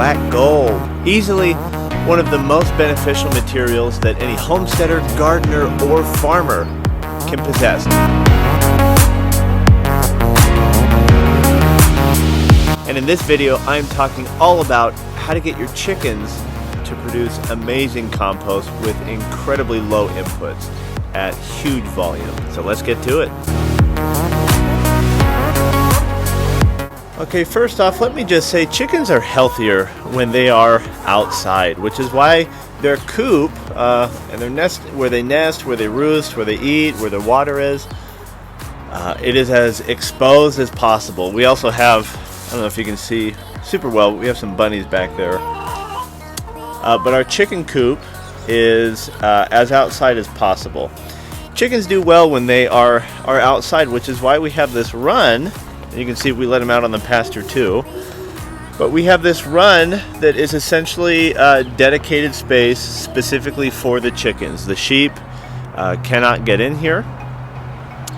black gold. Easily one of the most beneficial materials that any homesteader, gardener, or farmer can possess. And in this video, I'm talking all about how to get your chickens to produce amazing compost with incredibly low inputs at huge volume. So let's get to it. Okay, first off, let me just say chickens are healthier when they are outside, which is why their coop and their nest, where they nest, where they roost, where they eat, where their water is, it is as exposed as possible. We also have, I don't know if you can see super well, we have some bunnies back there. But our chicken coop is as outside as possible. Chickens do well when they are outside, which is why we have this run. You can see we let them out on the pasture too. But we have this run that is essentially dedicated space specifically for the chickens. The sheep cannot get in here.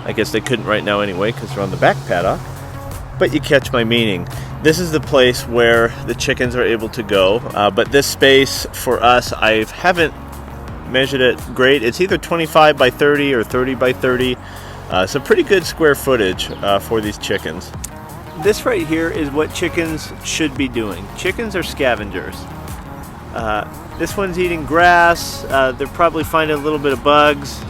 I guess they couldn't right now anyway because they're on the back paddock. But you catch my meaning. This is the place where the chickens are able to go. But this space for us, I haven't measured it great. It's either 25 by 30 or 30 by 30. So pretty good square footage for these chickens. This right here is what chickens should be doing. Chickens are scavengers. This one's eating grass. They're probably finding a little bit of bugs.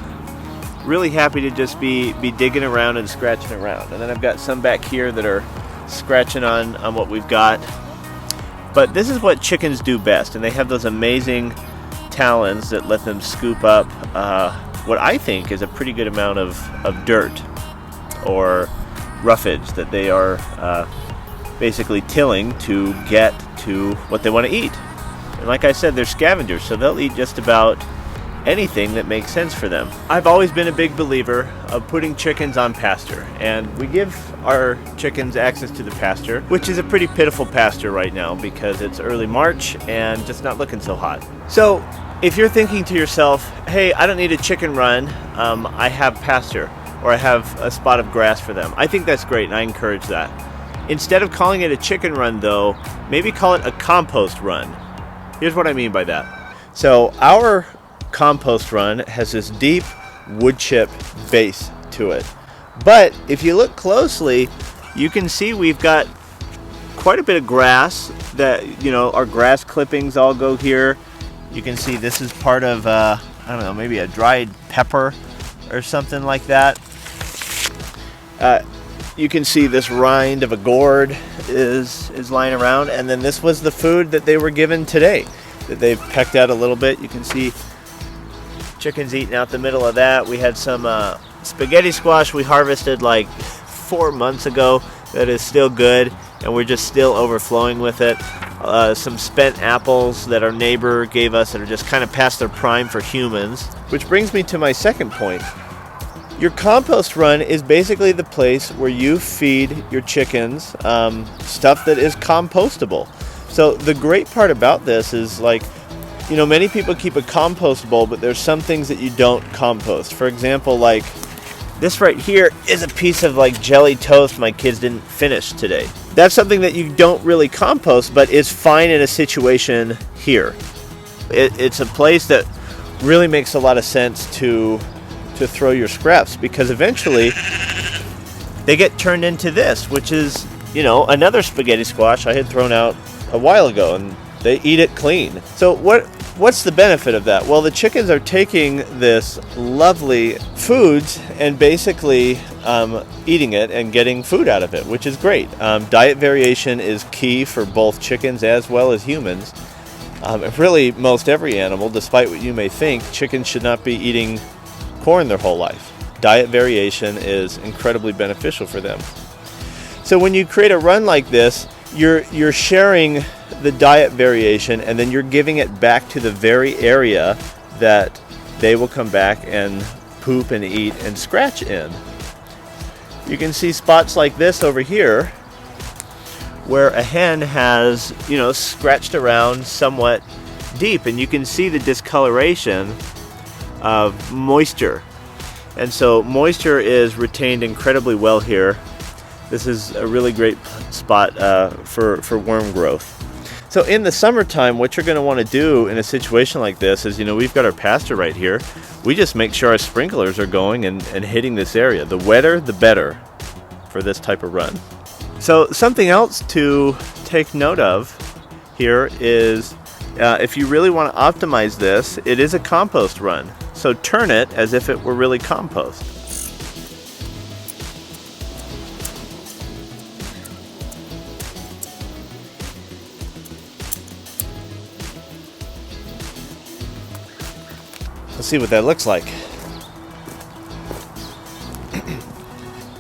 Really happy to just be digging around and scratching around. And then I've got some back here that are scratching on what we've got. But this is what chickens do best, and they have those amazing talons that let them scoop up what I think is a pretty good amount of dirt or roughage that they are basically tilling to get to what they want to eat. And like I said, they're scavengers, so they'll eat just about anything that makes sense for them. I've always been a big believer of putting chickens on pasture, and we give our chickens access to the pasture, which is a pretty pitiful pasture right now because it's early March and just not looking so hot. So if you're thinking to yourself, hey, I don't need a chicken run, I have pasture, or I have a spot of grass for them, I think that's great and I encourage that. Instead of calling it a chicken run though, maybe call it a compost run. Here's what I mean by that. So our compost run has this deep wood chip base to it. But if you look closely, you can see we've got quite a bit of grass that, you know, our grass clippings all go here. You can see this is part of, I don't know, maybe a dried pepper or something like that. You can see this rind of a gourd is lying around, and then this was the food that they were given today that they've pecked at a little bit. You can see chickens eating out the middle of that. We had some spaghetti squash we harvested like 4 months ago that is still good, and we're just still overflowing with it. Some spent apples that our neighbor gave us that are just kind of past their prime for humans. Which brings me to my second point. Your compost run is basically the place where you feed your chickens stuff that is compostable. So the great part about this is, like, you know, many people keep a compost bowl, but there's some things that you don't compost. For example, like this right here is a piece of like jelly toast my kids didn't finish today. That's something that you don't really compost, but is fine in a situation here. It's a place that really makes a lot of sense to throw your scraps, because eventually they get turned into this, which is, you know, another spaghetti squash I had thrown out a while ago, and they eat it clean. So what's the benefit of that? Well, the chickens are taking this lovely foods and basically eating it and getting food out of it, which is great. Diet variation is key for both chickens as well as humans. Really, most every animal, despite what you may think, chickens should not be eating corn their whole life. Diet variation is incredibly beneficial for them. So when you create a run like this, you're sharing the diet variation, and then you're giving it back to the very area that they will come back and poop and eat and scratch in. You can see spots like this over here where a hen has, you know, scratched around somewhat deep, and you can see the discoloration of moisture. And so moisture is retained incredibly well here. This is a really great spot for worm growth. So in the summertime, what you're going to want to do in a situation like this is, we've got our pasture right here. We just make sure our sprinklers are going and hitting this area. The wetter, the better for this type of run. So something else to take note of here is if you really want to optimize this, it is a compost run. So turn it as if it were really compost. Let's see what that looks like.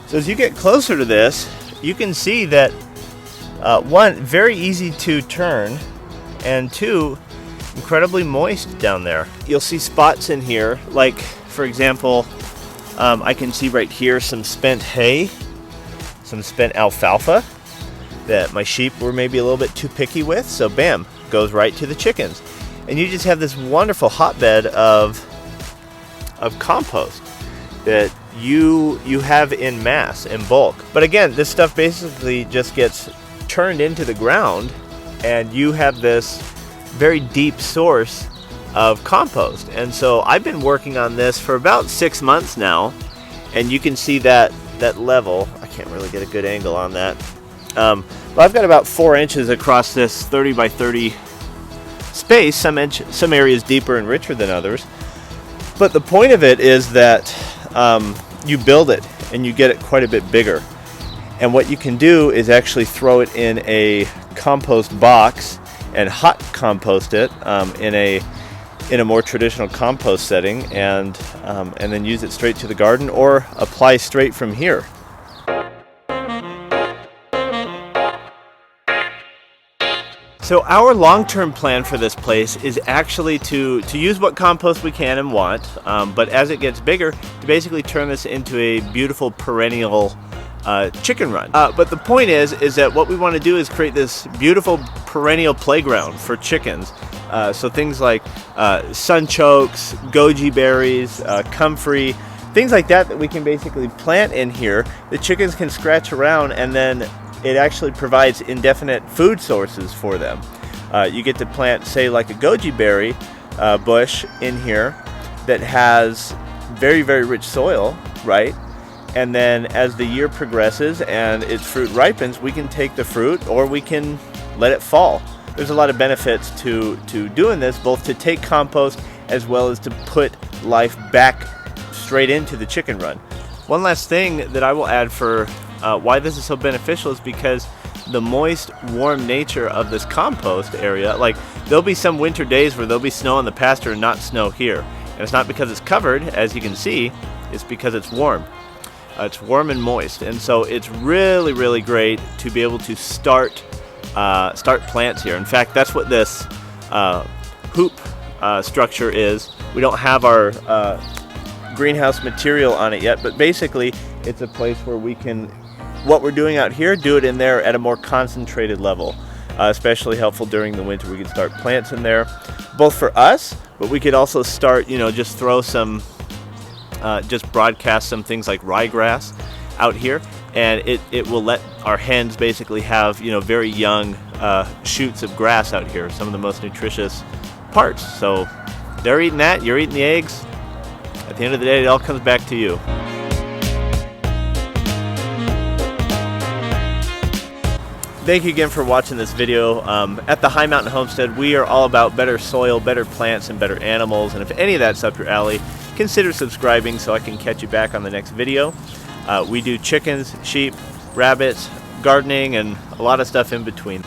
So as you get closer to this, you can see that one, very easy to turn, and two, incredibly moist down there. You'll see spots in here, like for example, I can see right here some spent hay, some spent alfalfa that my sheep were maybe a little bit too picky with, so bam, goes right to the chickens. And you just have this wonderful hotbed of compost that you have in mass, in bulk. But again, this stuff basically just gets turned into the ground, and you have this very deep source of compost. And so I've been working on this for about 6 months now, and you can see that level. I can't really get a good angle on that. But I've got about 4 inches across this 30 by 30 space, some areas deeper and richer than others. But the point of it is that you build it and you get it quite a bit bigger. And what you can do is actually throw it in a compost box and hot compost it in a more traditional compost setting, and then use it straight to the garden or apply straight from here. So our long-term plan for this place is actually to use what compost we can and want, but as it gets bigger, to basically turn this into a beautiful perennial chicken run. But the point is that what we want to do is create this beautiful perennial playground for chickens. So things like sunchokes, goji berries, comfrey, things like that we can basically plant in here. The chickens can scratch around, and then it actually provides indefinite food sources for them. You get to plant, say, like a goji berry bush in here that has very, very rich soil, right? And then as the year progresses and its fruit ripens, we can take the fruit or we can let it fall. There's a lot of benefits to doing this, both to take compost as well as to put life back straight into the chicken run. One last thing that I will add for why this is so beneficial is because the moist, warm nature of this compost area, like there'll be some winter days where there'll be snow on the pasture and not snow here. And it's not because it's covered, as you can see, it's because it's warm. It's warm and moist, and so it's really, really great to be able to start plants here. In fact, that's what this hoop structure is. We don't have our greenhouse material on it yet, but basically it's a place where we can, what we're doing out here, do it in there at a more concentrated level. Especially helpful during the winter. We could start plants in there, both for us, but we could also start, just throw some, just broadcast some things like ryegrass out here, and it will let our hens basically have, very young shoots of grass out here, some of the most nutritious parts. So they're eating that, you're eating the eggs. At the end of the day, it all comes back to you. Thank you again for watching this video. At the High Mountain Homestead, we are all about better soil, better plants, and better animals. And if any of that's up your alley, consider subscribing so I can catch you back on the next video. We do chickens, sheep, rabbits, gardening, and a lot of stuff in between.